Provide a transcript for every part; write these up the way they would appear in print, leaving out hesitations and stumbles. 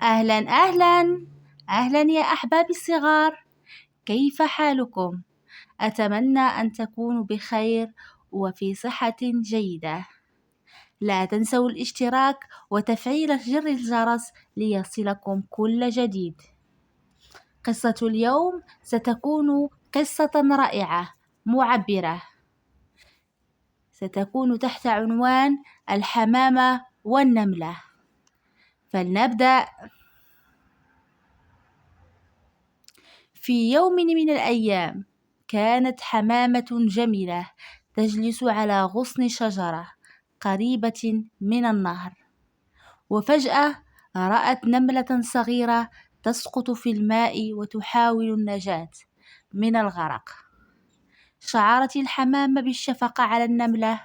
أهلا أهلا أهلا يا أحبابي الصغار، كيف حالكم؟ أتمنى أن تكونوا بخير وفي صحة جيدة. لا تنسوا الاشتراك وتفعيل زر الجرس ليصلكم كل جديد. قصة اليوم ستكون قصة رائعة معبرة، ستكون تحت عنوان الحمامة والنملة. فلنبدأ. في يوم من الأيام كانت حمامة جميلة تجلس على غصن شجرة قريبة من النهر، وفجأة رأت نملة صغيرة تسقط في الماء وتحاول النجاة من الغرق. شعرت الحمامة بالشفقة على النملة،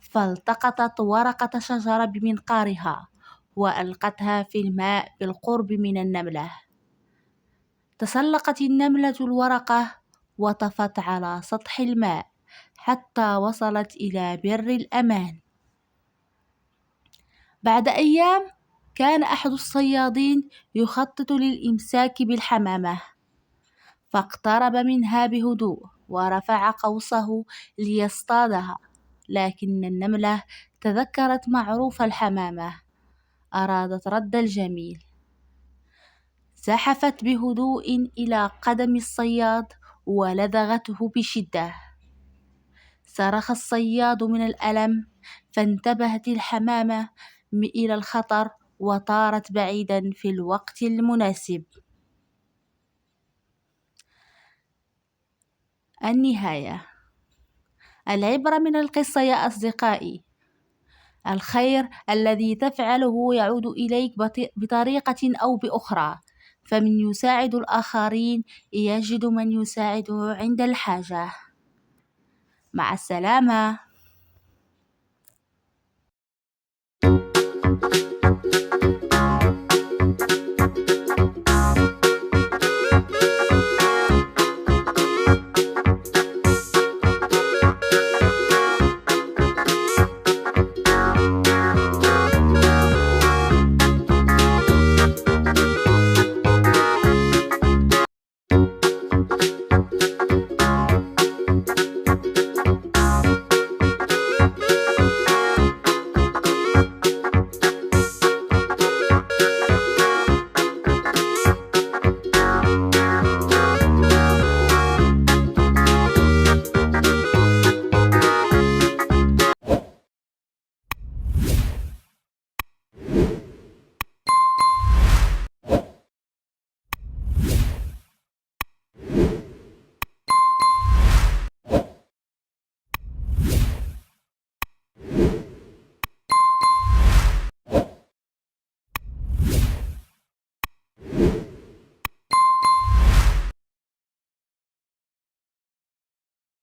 فالتقطت ورقة شجرة بمنقارها وألقتها في الماء بالقرب من النملة. تسلقت النملة الورقة وطفت على سطح الماء حتى وصلت إلى بر الأمان. بعد أيام كان أحد الصيادين يخطط للإمساك بالحمامة، فاقترب منها بهدوء ورفع قوسه ليصطادها، لكن النملة تذكرت معروف الحمامة، أرادت رد الجميل. زحفت بهدوء إلى قدم الصياد ولدغته بشدة. صرخ الصياد من الألم، فانتبهت الحمامة إلى الخطر وطارت بعيدا في الوقت المناسب. النهاية. العبرة من القصة يا أصدقائي: الخير الذي تفعله يعود إليك بطريقة أو بأخرى، فمن يساعد الآخرين يجد من يساعده عند الحاجة. مع السلامة.